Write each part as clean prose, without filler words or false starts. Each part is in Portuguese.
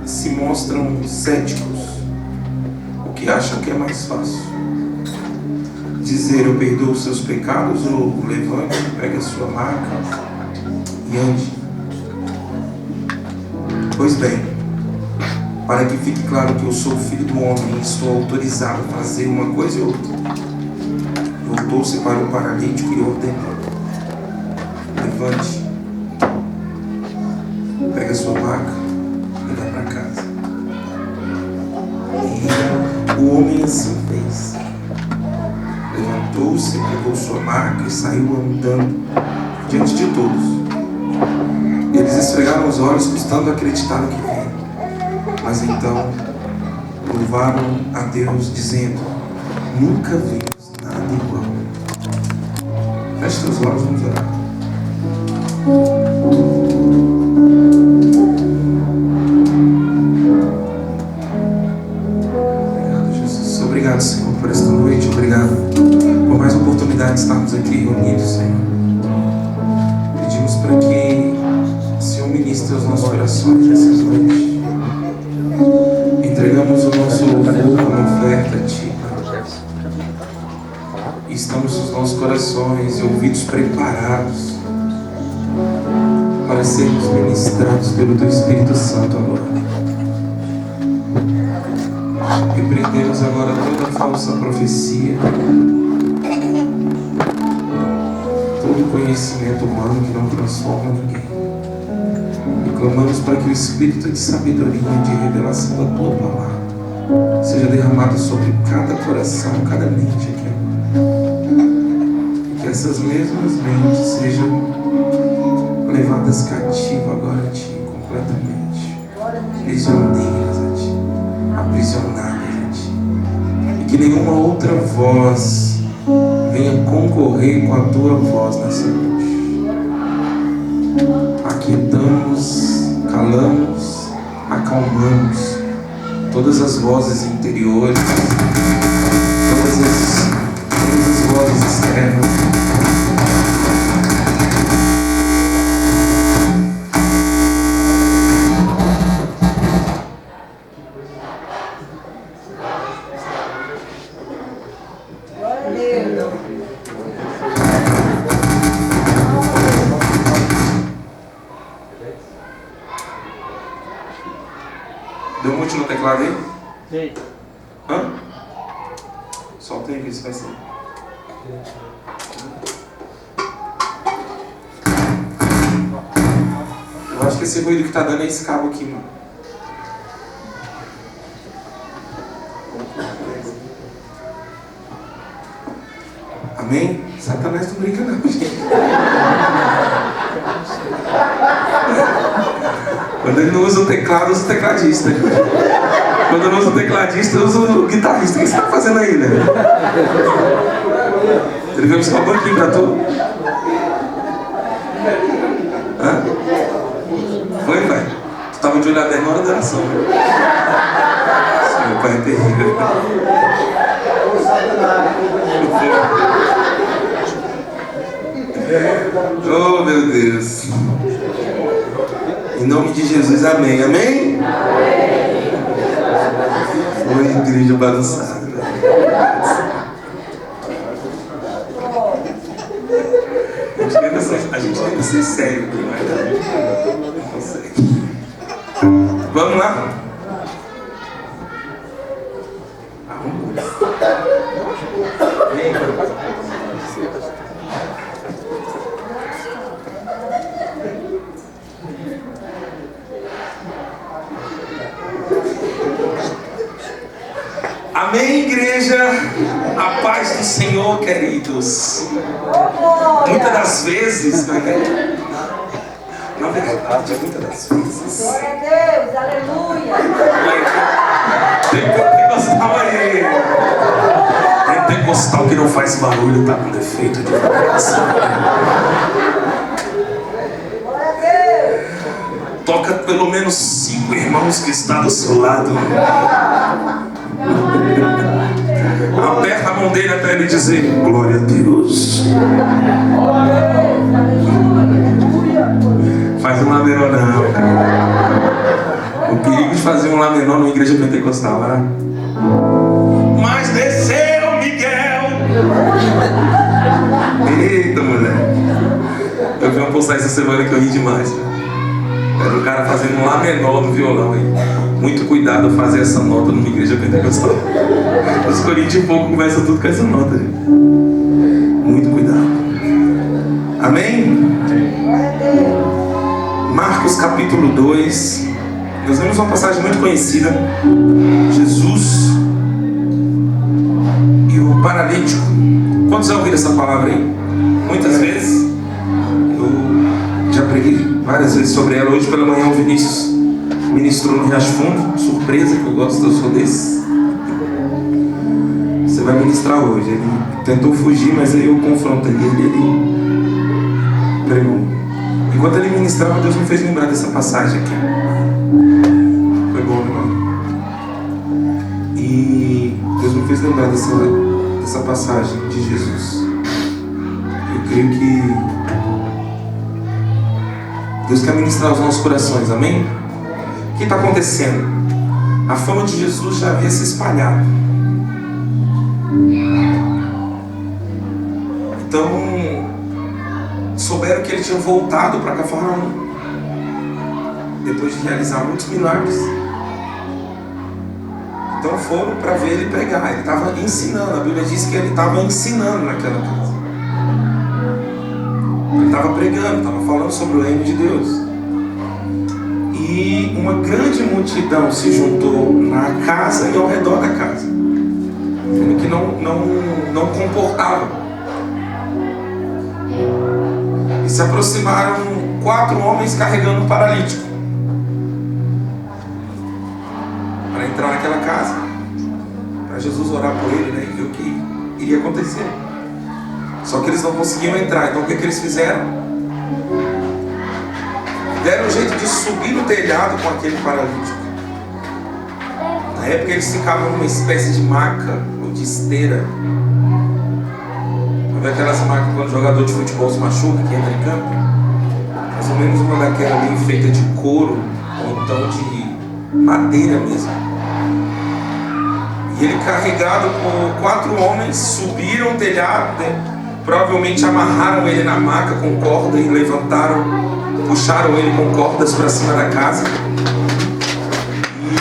se mostram céticos, o que acham que é mais fácil. Dizer: eu perdoo os seus pecados, ou levante, pegue a sua maca e ande. Pois bem, para que fique claro que eu sou o Filho do Homem e estou autorizado a fazer uma coisa e outra, voltou-se para o paralítico e ordenou: levante, pega a sua maca e vá para casa. E o homem assim fez. Levantou-se, pegou sua maca e saiu andando diante de todos. Eles esfregaram os olhos, custando acreditar no que viram. Mas então louvaram a Deus, dizendo: nunca vimos nada igual. Feche seus olhos, vamos orar. Obrigado, Jesus. Obrigado, Senhor, por esta noite. Obrigado por mais oportunidade de estarmos aqui reunidos, Senhor. Pedimos para que o Senhor ministre os nossos corações nessas noites. Entregamos o nosso louvor como oferta a Ti, Pai. E estamos com os nossos corações e ouvidos preparados para sermos ministrados pelo Teu Espírito Santo agora. Repreendemos agora toda falsa profecia, todo conhecimento humano que não transforma ninguém. E clamamos para que o Espírito de sabedoria e de revelação da Tua Palavra seja derramado sobre cada coração, cada mente aqui agora. E que essas mesmas mentes sejam levadas cativas agora a Ti, completamente. Prisioneiras a Ti, aprisionadas a Ti. E que nenhuma outra voz venha concorrer com a Tua voz nessa noite. Aquietamos, calamos, acalmamos todas as vozes interiores, todas as vozes externas. Deu mute no teclado aí? Sim. Hã? Solta aí, isso vai ser. Eu acho que esse ruído que tá dando é esse cabo aqui, mano. Amém? Satanás não brinca não, gente. Quando ele não usa o teclado, usa o tecladista. Quando eu não uso o tecladista, eu uso o guitarrista. O que você está fazendo aí, né? Ele veio buscar um banquinho pra tu? Hã? Foi, pai? Tu tava de olho aberto na hora da oração. Meu pai é terrível. Oh, meu Deus. Em nome de Jesus, amém. Amém? Foi igreja bagunçada. A gente tenta ser sério aqui, mas não sei. Vamos lá? Amém, igreja? A paz do Senhor, queridos. Muitas das vezes, né? Na verdade, muitas das vezes. Glória a Deus, aleluia. Pentecostal aí. Pentecostal que não faz barulho, tá com defeito de vibração. Glória a Deus. Toca pelo menos 5 irmãos que estão do seu lado. Aperta a mão dele até ele dizer glória a Deus. Faz uma verona. O perigo de fazer menor numa igreja pentecostal, era. Mas desceu Miguel. Eita, mulher. Eu vi uma postagem essa semana que eu ri demais. Era o cara fazendo um Lá menor no violão aí. Muito cuidado ao fazer essa nota numa igreja pentecostal. Os coríntios pouco começam tudo com essa nota, gente. Muito cuidado. Amém? Marcos capítulo 2. Nós vemos uma passagem muito conhecida. Jesus e o paralítico. Quantos já ouviram essa palavra aí? Muitas vezes. Eu já preguei várias vezes sobre ela. Hoje pela manhã o Vinícius ministrou no Riacho Fundo. Surpresa, que eu sou desse. Você vai ministrar hoje. Ele tentou fugir, mas aí eu confrontei ele pregou. Enquanto ele ministrava, Deus me fez lembrar dessa passagem aqui. Foi bom, irmão? E Deus me fez lembrar dessa passagem de Jesus. Eu creio que Deus quer ministrar os nossos corações, amém? O que está acontecendo? A fama de Jesus já havia se espalhado. Então, souberam que ele tinha voltado para Cafarnaum depois de realizar muitos milagres. Então foram para ver ele pregar. Ele estava ensinando. A Bíblia diz que ele estava ensinando naquela casa. Ele estava pregando, estava falando sobre o reino de Deus. E uma grande multidão se juntou na casa e ao redor da casa, que não comportava. E se aproximaram 4 homens carregando um paralítico para entrar naquela casa, para Jesus orar por ele, né, e ver o que iria acontecer. Só que eles não conseguiam entrar. Então o que eles fizeram? Deram um jeito de subir no telhado com aquele paralítico. Na época eles ficavam numa espécie de maca ou de esteira. Aquelas macas quando o jogador de futebol se machuca, que entra em campo, mais ou menos uma daquela bem feita de couro ou então de madeira mesmo. E ele, carregado por 4 homens, subiram o telhado, né? Provavelmente amarraram ele na maca com corda e levantaram, puxaram ele com cordas para cima da casa.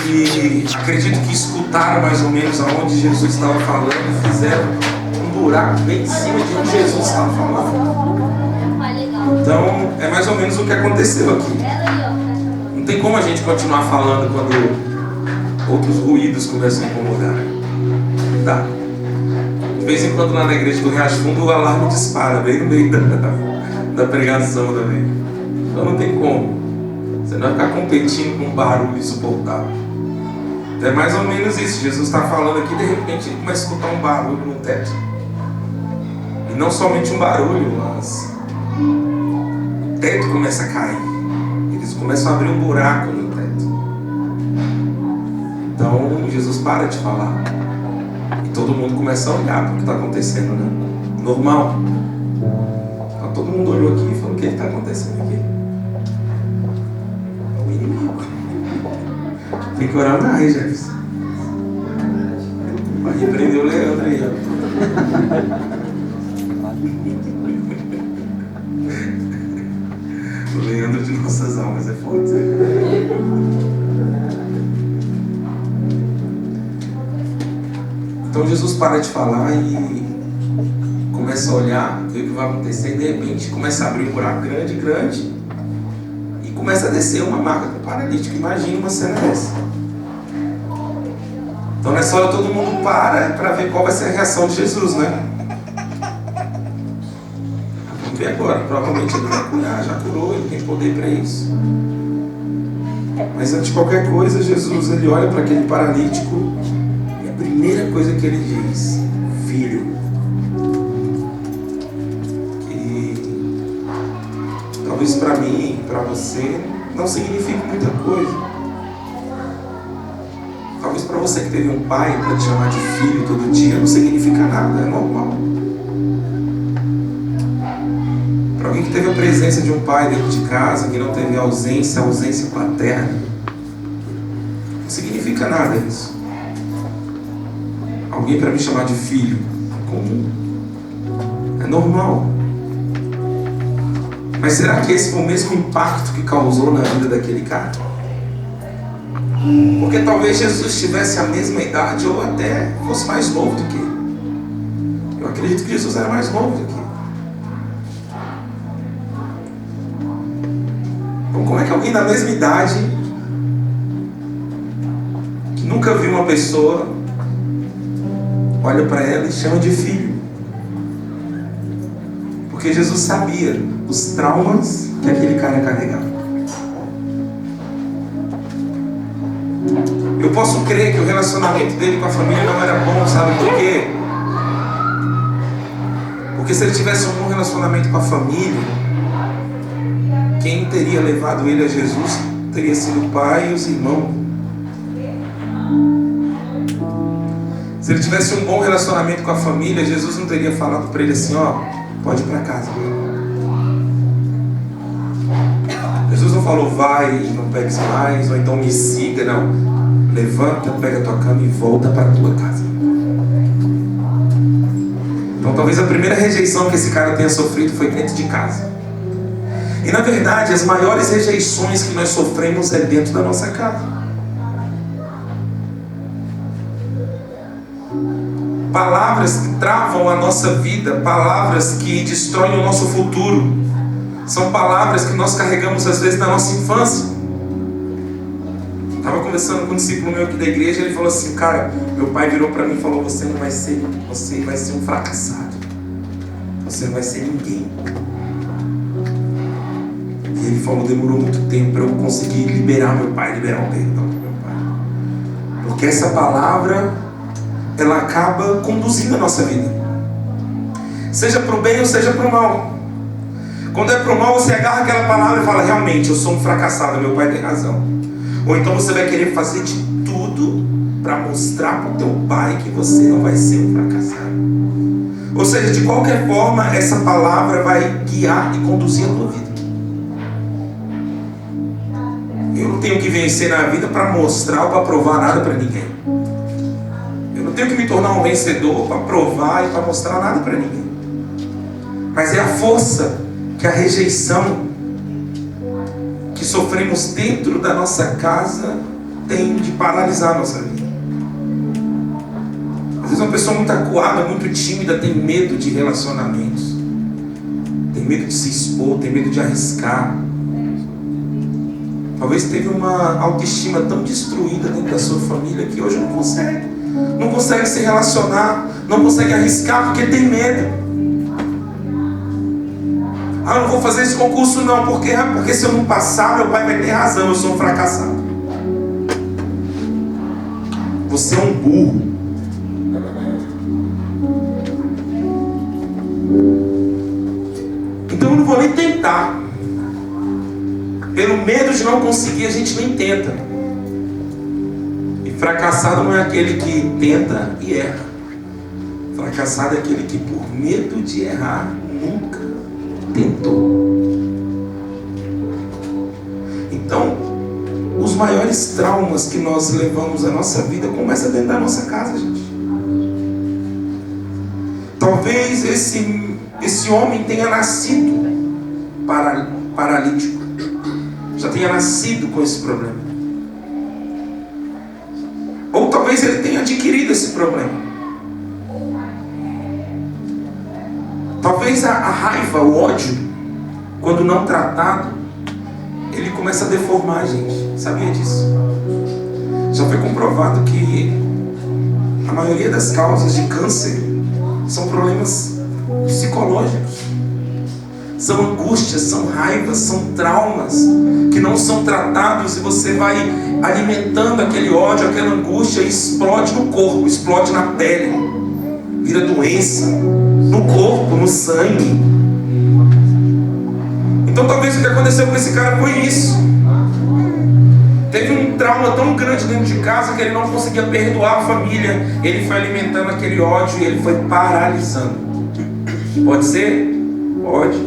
E acredito que escutaram mais ou menos aonde Jesus estava falando e fizeram um buraco bem em cima de onde Jesus estava falando. Então é mais ou menos o que aconteceu aqui. Não tem como a gente continuar falando quando outros ruídos começam a incomodar. Não dá. De vez em quando lá na igreja do Riacho Fundo o alarme dispara bem no meio da pregação também. Então não tem como. Você não vai ficar competindo com um barulho insuportável. Então é mais ou menos isso. Jesus está falando aqui, de repente ele começa a escutar um barulho no teto. E não somente um barulho, mas o teto começa a cair. Eles começam a abrir um buraco no teto. Então Jesus para de falar. E todo mundo começa a olhar para o que está acontecendo, né? Normal. Então, todo mundo olhou aqui e falou: o que está acontecendo aqui? É o inimigo. Tem que orar na raiz, Jefferson. Vai repreender o Leandro aí, ó. O Leandro de nossas almas é forte. Então Jesus para de falar e começa a olhar, ver o que vai acontecer, e de repente começa a abrir um buraco grande e começa a descer uma maca com paralítico. Imagina uma cena dessa. Então nessa hora todo mundo para ver qual vai ser a reação de Jesus, né? Vamos ver agora. Provavelmente ele vai curar, já curou, ele tem poder para isso. Mas antes de qualquer coisa, Jesus ele olha para aquele paralítico e a primeira coisa que ele diz: filho. Que talvez para mim, para você, não signifique muita coisa. Talvez para você que teve um pai para te chamar de filho todo dia, não significa nada, é normal. Para alguém que teve a presença de um pai dentro de casa, que não teve ausência paterna, Não significa nada isso. Alguém para me chamar de filho é comum, é normal. Mas será que esse foi o mesmo impacto que causou na vida daquele cara? Porque talvez Jesus tivesse a mesma idade ou até fosse mais novo do que ele. Eu acredito que Jesus era mais novo do que ele. Então como é que alguém da mesma idade, que nunca viu uma pessoa, olha para ela e chama de filho? Porque Jesus sabia os traumas que aquele cara carregava. Eu posso crer que o relacionamento dele com a família não era bom, sabe por quê? Porque se ele tivesse um bom relacionamento com a família, quem teria levado ele a Jesus teria sido o pai e os irmãos. Se ele tivesse um bom relacionamento com a família, Jesus não teria falado para ele assim, ó, pode ir para casa. Jesus não falou, vai e não pegues mais, ou então me siga, não. Levanta, pega a tua cama e volta para a tua casa. Então talvez a primeira rejeição que esse cara tenha sofrido foi dentro de casa. E na verdade, as maiores rejeições que nós sofremos é dentro da nossa casa. Palavras que travam a nossa vida, palavras que destroem o nosso futuro, são palavras que nós carregamos às vezes na nossa infância. Estava conversando com um discípulo meu aqui da igreja, ele falou assim, cara, meu pai virou para mim e falou, você vai ser um fracassado, você não vai ser ninguém. E ele falou, demorou muito tempo para eu conseguir liberar o perdão do meu pai, porque essa palavra, ela acaba conduzindo a nossa vida, seja para o bem ou seja para o mal. Quando é para o mal, você agarra aquela palavra e fala, realmente, eu sou um fracassado, meu pai tem razão. Ou então você vai querer fazer de tudo para mostrar para o teu pai que você não vai ser um fracassado. Ou seja, de qualquer forma, essa palavra vai guiar e conduzir a tua vida. Eu não tenho que vencer na vida para mostrar ou para provar nada para ninguém. Eu não tenho que me tornar um vencedor para provar e para mostrar nada para ninguém. Mas é a força que a rejeição que sofremos dentro da nossa casa tem de paralisar a nossa vida. Às vezes uma pessoa muito acuada, muito tímida, tem medo de relacionamentos, tem medo de se expor, tem medo de arriscar. Talvez teve uma autoestima tão destruída dentro da sua família que hoje não consegue se relacionar, não consegue arriscar porque tem medo. Ah, eu não vou fazer esse concurso não, porque se eu não passar, meu pai vai ter razão, eu sou um fracassado. Você é um burro. Então eu não vou nem tentar. Pelo medo de não conseguir, a gente nem tenta. E fracassado não é aquele que tenta e erra. Fracassado é aquele que, por medo de errar, nunca tentou. Então, os maiores traumas que nós levamos à nossa vida começam dentro da nossa casa, gente. Talvez esse homem tenha nascido paralítico, já tenha nascido com esse problema, ou talvez ele tenha adquirido esse problema. Talvez a raiva, o ódio, quando não tratado, ele começa a deformar a gente. Sabia disso? Já foi comprovado que a maioria das causas de câncer são problemas psicológicos. São angústias, são raivas, são traumas que não são tratados e você vai alimentando aquele ódio, aquela angústia e explode no corpo, explode na pele, vira doença no corpo, no sangue. Então talvez o que aconteceu com esse cara foi isso. Teve um trauma tão grande dentro de casa que ele não conseguia perdoar a família. Ele foi alimentando aquele ódio e ele foi paralisando. Pode ser? Pode.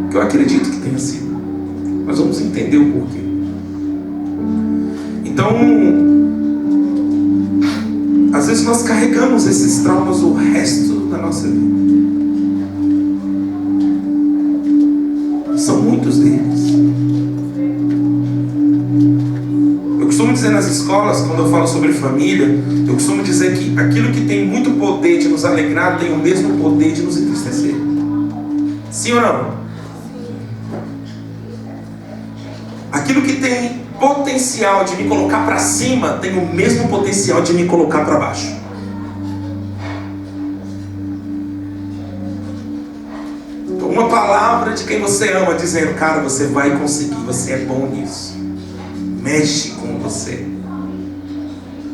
Que eu acredito que tenha sido. Mas vamos entender o porquê. Então, às vezes nós carregamos esses traumas o resto da nossa vida. São muitos deles. Eu costumo dizer nas escolas, quando eu falo sobre família, eu costumo dizer que aquilo que tem muito poder de nos alegrar tem o mesmo poder de nos entristecer. Sim ou não? Aquilo que tem potencial de me colocar para cima tem o mesmo potencial de me colocar para baixo. Uma palavra de quem você ama dizendo: cara, você vai conseguir, você é bom nisso, mexe com você.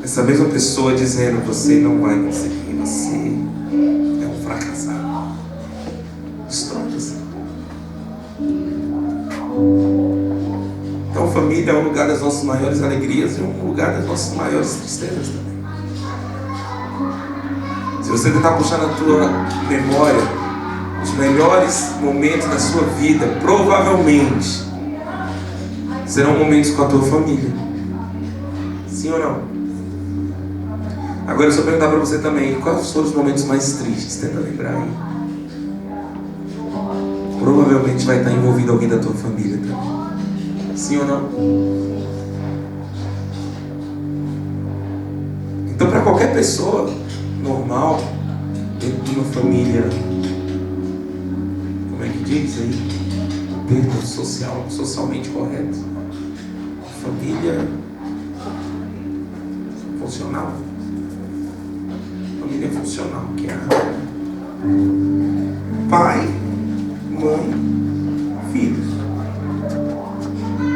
Essa mesma pessoa dizendo: você não vai conseguir, você é um fracassado, destrói você. Então família é um lugar das nossas maiores alegrias e um lugar das nossas maiores tristezas também. Se você tentar puxar na tua memória os melhores momentos da sua vida, provavelmente serão momentos com a tua família. Sim ou não? Agora, se eu perguntar para você também, quais foram os momentos mais tristes? Tenta lembrar aí. Provavelmente vai estar envolvido alguém da tua família também. Sim ou não? Então, para qualquer pessoa normal, dentro de uma família, diz aí, o termo socialmente correto, família funcional, família funcional, que é pai, mãe, filhos,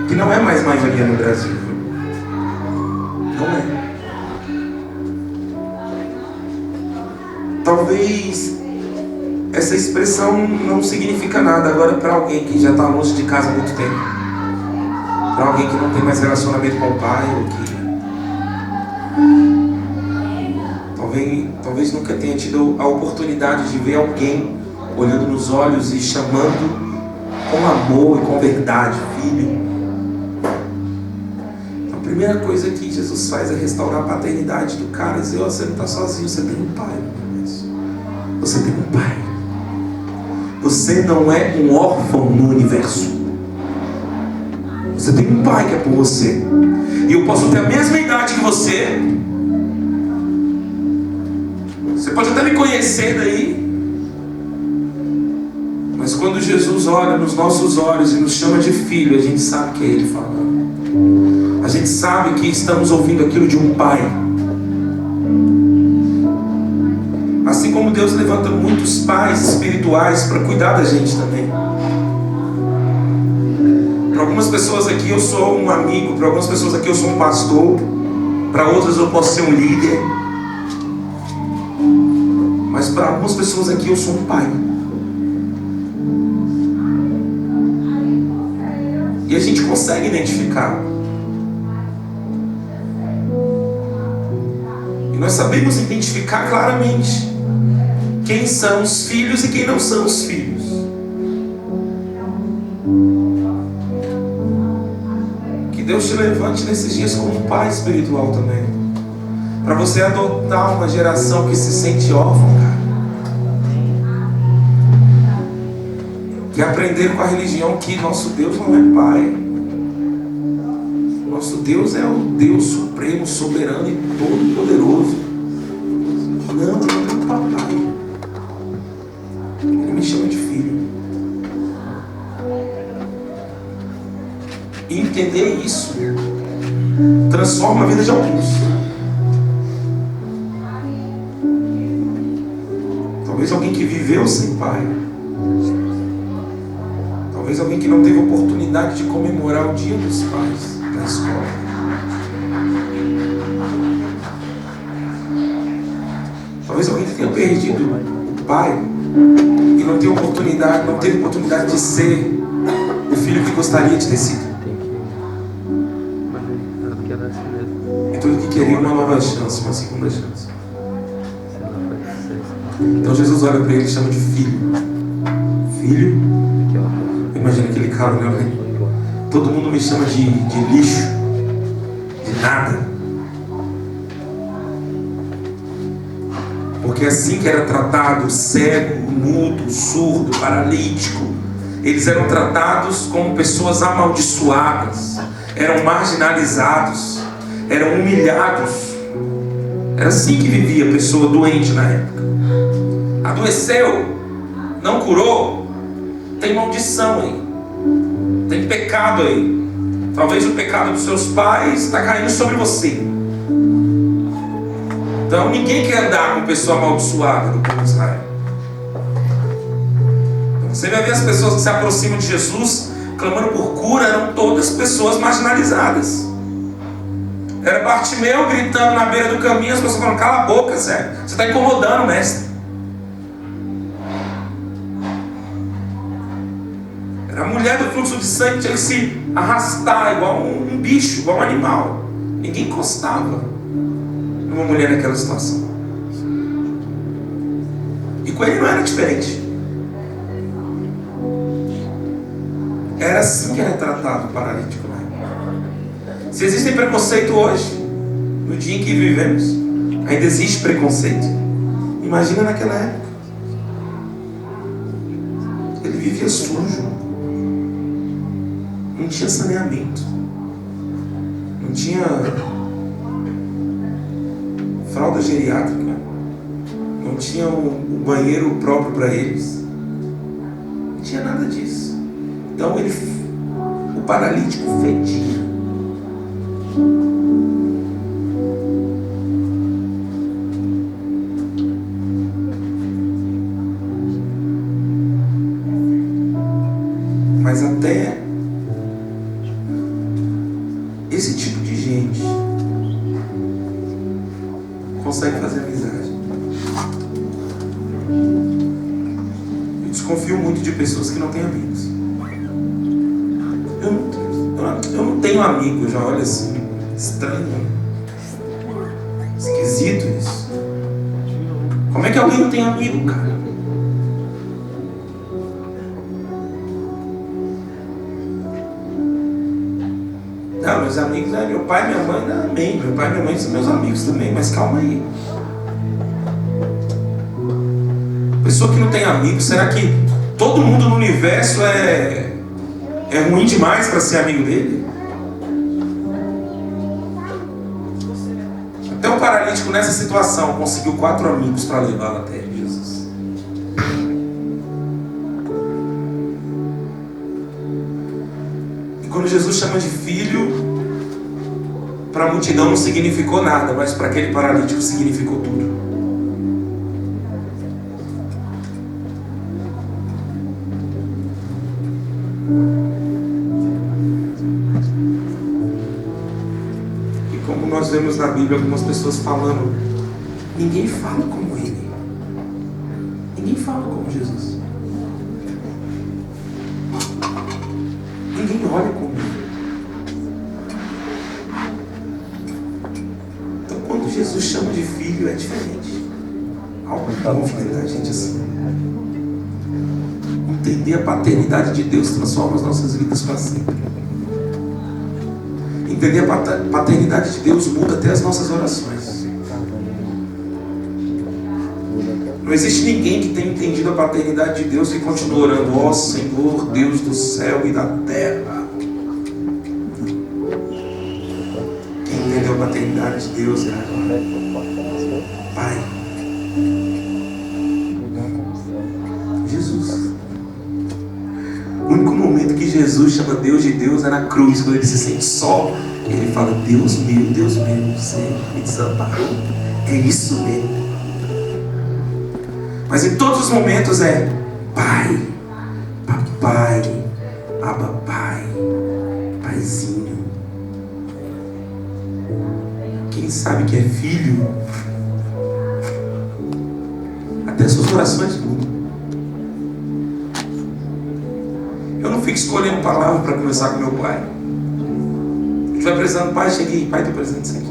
que não é mais maioria no Brasil, não é. Talvez essa expressão não significa nada agora para alguém que já está longe de casa há muito tempo, para alguém que não tem mais relacionamento com o pai, ou que talvez nunca tenha tido a oportunidade de ver alguém olhando nos olhos e chamando com amor e com verdade: filho. A primeira coisa que Jesus faz é restaurar a paternidade do cara e dizer: você não está sozinho, você tem um pai. Você tem um pai. Você não é um órfão no universo. Você tem um pai que é por você. E eu posso ter a mesma idade que você. Você pode até me conhecer daí. Mas quando Jesus olha nos nossos olhos e nos chama de filho, a gente sabe que é Ele falando. A gente sabe que estamos ouvindo aquilo de um pai. Assim como Deus levanta muitos pais espirituais para cuidar da gente também. Para algumas pessoas aqui eu sou um amigo, para algumas pessoas aqui eu sou um pastor, para outras eu posso ser um líder. Mas para algumas pessoas aqui eu sou um pai. E a gente consegue identificar. E nós sabemos identificar claramente quem são os filhos e quem não são os filhos. Que Deus te levante nesses dias como um pai espiritual também, para você adotar uma geração que se sente órfã, cara. Que aprender com a religião que nosso Deus não é pai. Nosso Deus é o Deus supremo, soberano e todo poderoso. Não, eu não tenho papai. Ele me chama de filho. E entender isso transforma a vida de alguns. Talvez alguém que viveu sem pai. Talvez alguém que não teve oportunidade de comemorar o Dia dos Pais na escola. Talvez alguém que tenha perdido o pai e não teve oportunidade de ser o filho que gostaria de ter sido. E tudo que queria uma nova chance, uma segunda chance. Então Jesus olha para ele e chama de filho. Filho? Imagina aquele cara, né? Todo mundo me chama de lixo, de nada. Porque assim que era tratado o cego, o mudo, o surdo, o paralítico, eles eram tratados como pessoas amaldiçoadas, eram marginalizados, eram humilhados. Era assim que vivia a pessoa doente na época. Adoeceu, não curou, tem maldição aí, tem pecado aí. Talvez o pecado dos seus pais está caindo sobre você. Então ninguém quer andar com pessoa amaldiçoada do povo de Israel. Então, você vai ver as pessoas que se aproximam de Jesus clamando por cura, eram todas pessoas marginalizadas. Era Bartimeu gritando na beira do caminho, as pessoas falando: cala a boca, sério, você está incomodando o mestre. Era a mulher do fluxo de sangue, tinha que se arrastar igual um bicho, igual um animal. Ninguém encostava uma mulher naquela situação. E com ele não era diferente. Era assim que era tratado o paralítico, né? Se existe preconceito hoje, no dia em que vivemos, ainda existe preconceito. Imagina naquela época. Ele vivia sujo, não tinha saneamento, não tinha fralda geriátrica, não tinha um banheiro próprio para eles, não tinha nada disso. Então o paralítico fedia. Mas até esse tipo de gente consegue fazer amizade. Eu desconfio muito de pessoas que não têm amigos. Eu não tenho amigo, eu já olho assim, estranho, esquisito isso. Como é que alguém não tem amigo, cara? Não, meus amigos, meu pai e minha mãe, amém. Meu pai e minha mãe são meus amigos também, mas calma aí. Pessoa que não tem amigos, será que todo mundo no universo é ruim demais para ser amigo dele? Até um paralítico nessa situação conseguiu 4 amigos para levá-lo até Jesus. E quando Jesus chama de filho, para a multidão não significou nada, mas para aquele paralítico significou tudo. E como nós vemos na Bíblia algumas pessoas falando, ninguém fala como ele, ninguém fala como Jesus, ninguém olha como ele. Então quando Jesus chama de filho é diferente. Algo novo da gente assim. Entender a paternidade de Deus transforma as nossas vidas para sempre. Entender a paternidade de Deus muda até as nossas orações. Não existe ninguém que tenha entendido a paternidade de Deus e continue orando: ó Senhor, Deus do céu e da terra. Quem entendeu a paternidade de Deus, cara? Pai. Jesus. O único momento que Jesus chama Deus de Deus é na cruz, quando ele se sente só. Ele fala: Deus meu, você me desamparou. É isso mesmo. Mas em todos os momentos é Pai, Papai, Abba Pai, Paizinho. Quem sabe que é filho, até suas orações mudam. Eu não fico escolhendo palavra para conversar com meu pai. Se estiver precisando, pai, cheguei, pai, estou precisando disso aqui.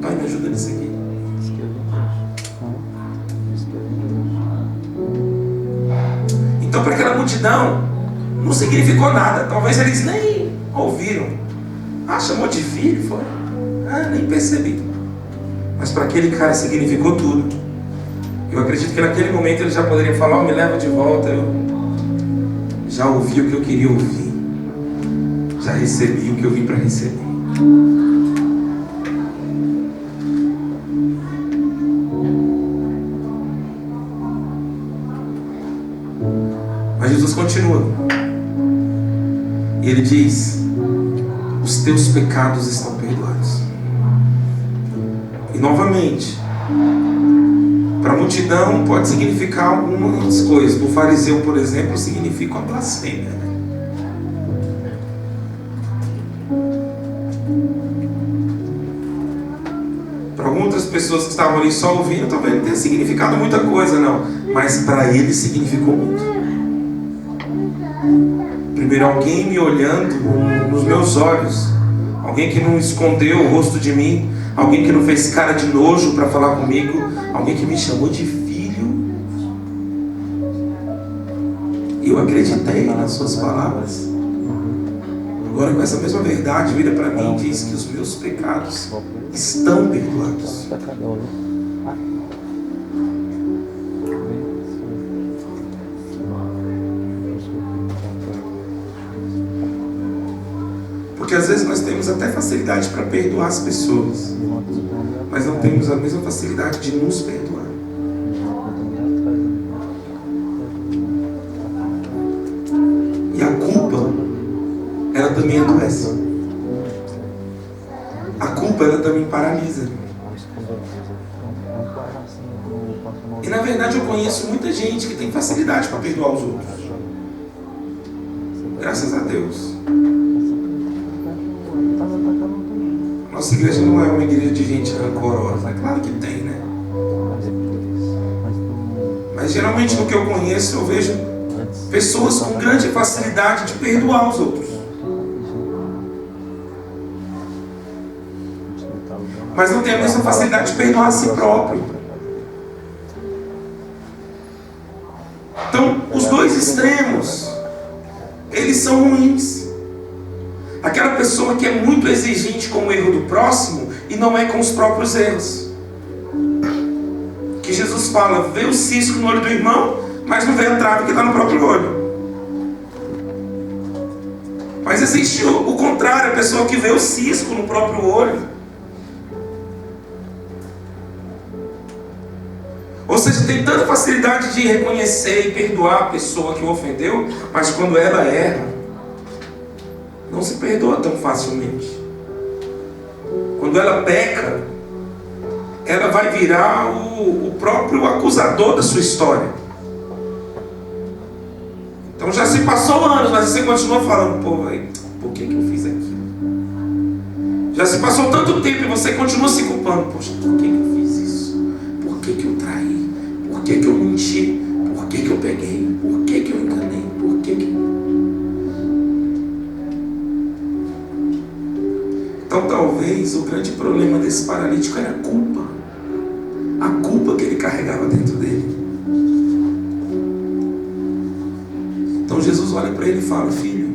Pai, me ajuda nisso aqui. Então, para aquela multidão, não significou nada. Talvez eles nem ouviram. Ah, chamou de filho, foi? Nem percebi. Mas para aquele cara significou tudo. Eu acredito que naquele momento ele já poderia falar: me leva de volta. Eu já ouvi o que eu queria ouvir. Já recebi o que eu vim para receber. Mas Jesus continua. E ele diz: os teus pecados estão perdoados. E novamente, para a multidão pode significar algumas coisas. Para o fariseu, por exemplo, significa uma blasfêmia. Para outras pessoas que estavam ali só ouvindo, talvez não tenha significado muita coisa, não. Mas para ele significou muito. Primeiro, alguém me olhando nos meus olhos. Alguém que não escondeu o rosto de mim. Alguém que não fez cara de nojo para falar comigo. Alguém que me chamou de filho. E eu acreditei nas suas palavras. Agora, com essa mesma verdade, vira para mim e diz que os meus pecados estão perdoados. Porque às vezes nós temos até facilidade para perdoar as pessoas, mas não temos a mesma facilidade de nos perdoar. E a culpa, ela também adoece. A culpa, ela também paralisa. E na verdade eu conheço muita gente que tem facilidade para perdoar os outros. Graças a Deus. Nossa igreja não é uma igreja de gente rancorosa. É claro que tem, né? Mas geralmente no que eu conheço eu vejo pessoas com grande facilidade de perdoar os outros. Mas não tem a mesma facilidade de perdoar a si próprio. Então, os dois extremos, eles são ruins. Aquela pessoa que é muito exigente com o erro do próximo e não é com os próprios erros. Que Jesus fala: vê o cisco no olho do irmão, mas não vê a trave que está no próprio olho. Mas existe o contrário, a pessoa que vê o cisco no próprio olho. Ou seja, tem tanta facilidade de reconhecer e perdoar a pessoa que o ofendeu, mas quando ela erra, não se perdoa tão facilmente. Quando ela peca, ela vai virar o próprio acusador da sua história. Então já se passou anos, mas você continua falando: pô, véio, por que eu fiz aquilo? Já se passou tanto tempo e você continua se culpando: poxa, por que eu fiz isso? Por que eu traí? Por que eu menti? Por que eu peguei? Por que eu enganei? Por que... Então talvez o grande problema desse paralítico era a culpa. A culpa que ele carregava dentro dele. Então Jesus olha para ele e fala: filho,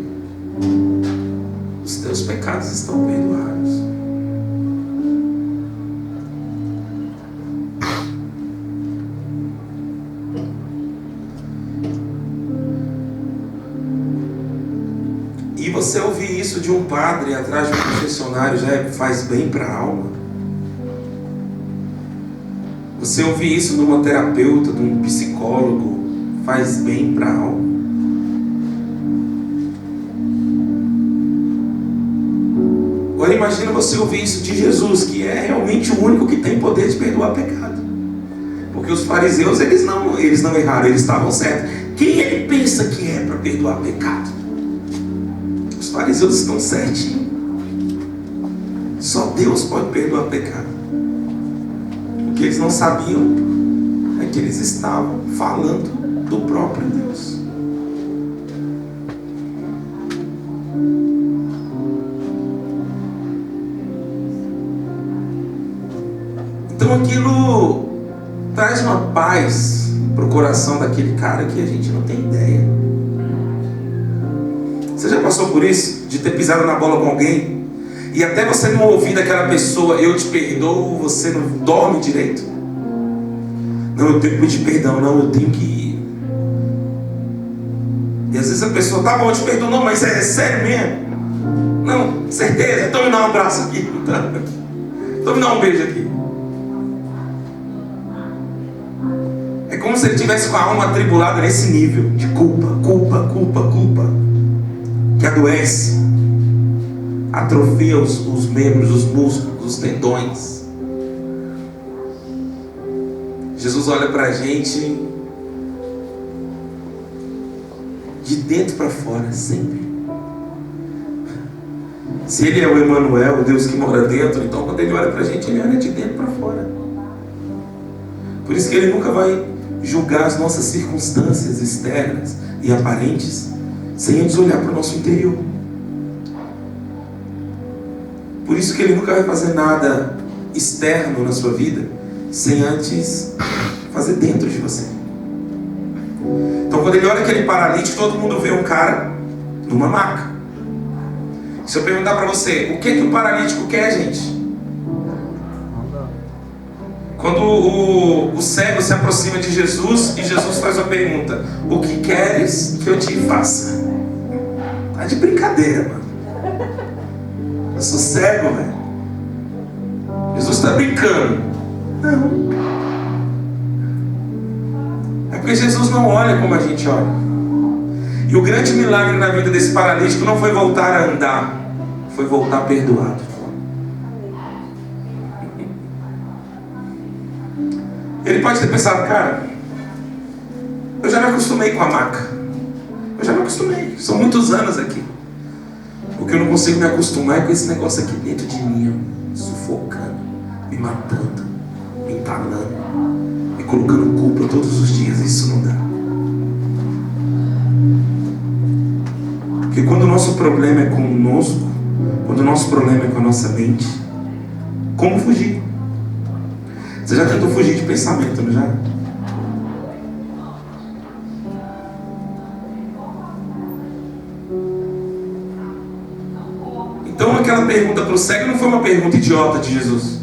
os teus pecados estão perdoados. E você ouvir isso de um padre atrás de um confessionário já faz bem para a alma. Você ouvir isso de uma terapeuta, de um psicólogo, faz bem para a alma. Agora imagina você ouvir isso de Jesus, que é realmente o único que tem poder de perdoar pecado. Porque os fariseus, eles não erraram, eles estavam certos. Quem ele pensa que é para perdoar pecado? Os fariseus estão certinhos. Só Deus pode perdoar pecado. O que eles não sabiam é que eles estavam falando do próprio Deus. Então aquilo traz uma paz para o coração daquele cara que a gente não tem ideia. Você já passou por isso? De ter pisado na bola com alguém E até você não ouvir daquela pessoa, eu te perdoo, você não dorme direito. Não, eu tenho que pedir perdão, não, eu tenho que ir. E às vezes a pessoa, tá bom, eu te perdoo, não, mas é sério mesmo? Não, certeza, então me dá um abraço aqui. Então me dá um beijo aqui. É como se ele tivesse com a alma atribulada nesse nível de culpa, que adoece, atrofia os membros, os músculos, os tendões. Jesus olha pra gente de dentro para fora, sempre. Se ele é o Emmanuel, o Deus que mora dentro, então quando ele olha pra gente, ele olha de dentro para fora. Por isso que ele nunca vai julgar as nossas circunstâncias externas e aparentes sem antes olhar para o nosso interior. Por isso que ele nunca vai fazer nada externo na sua vida sem antes fazer dentro de você. Então quando ele olha aquele paralítico, todo mundo vê um cara numa maca. Se eu perguntar para você, o que o paralítico quer, gente? Quando o cego se aproxima de Jesus e Jesus faz uma pergunta: o que queres que eu te faça? Tá de brincadeira, mano. Eu sou cego, velho. Jesus está brincando. Não. É porque Jesus não olha como a gente olha. E o grande milagre na vida desse paralítico não foi voltar a andar, foi voltar perdoado. Ele pode ter pensado, cara, eu já me acostumei com a maca. Eu já me acostumei. São muitos anos aqui. O que eu não consigo me acostumar é com esse negócio aqui dentro de mim, ó, sufocando, me matando, me entalando, me colocando culpa todos os dias. Isso não dá. Porque quando o nosso problema é conosco, quando o nosso problema é com a nossa mente, como fugir? Você já tentou fugir de pensamento, não já? Então aquela pergunta para o cego não foi uma pergunta idiota de Jesus.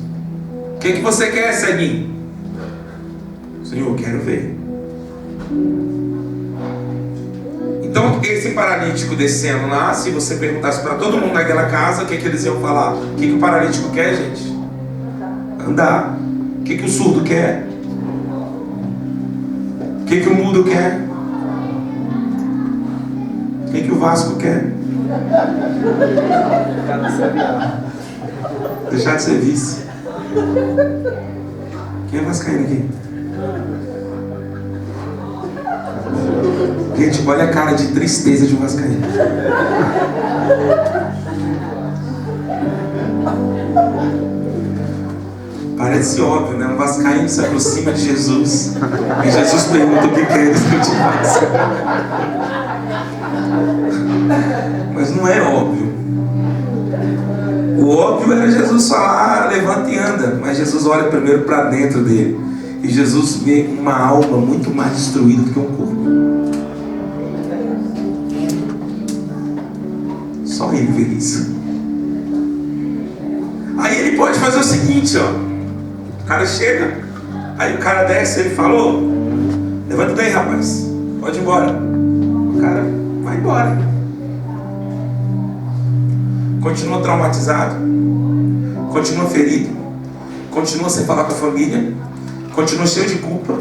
O que você quer, ceguinho? Senhor, eu quero ver. Então esse paralítico descendo lá, se você perguntasse para todo mundo naquela casa, o que eles iam falar? O que o paralítico quer, gente? Andar. O que o surdo quer? O que o mudo quer? O que o Vasco quer? Deixar de ser vice. Quem é vascaíno aqui? Gente, olha a cara de tristeza de um vascaíno. Parece óbvio, né? Um vascaíno se aproxima de Jesus e Jesus pergunta: o que queres que eu te faça? Mas não é óbvio. O óbvio era Jesus falar: levanta e anda. Mas Jesus olha primeiro para dentro dele e Jesus vê uma alma muito mais destruída do que um corpo. Só ele vê isso. Aí ele pode fazer o seguinte, ó. O cara chega, aí o cara desce, ele falou: levanta daí, rapaz, pode ir embora. O cara vai embora. Continua traumatizado, continua ferido, continua sem falar com a família, continua cheio de culpa,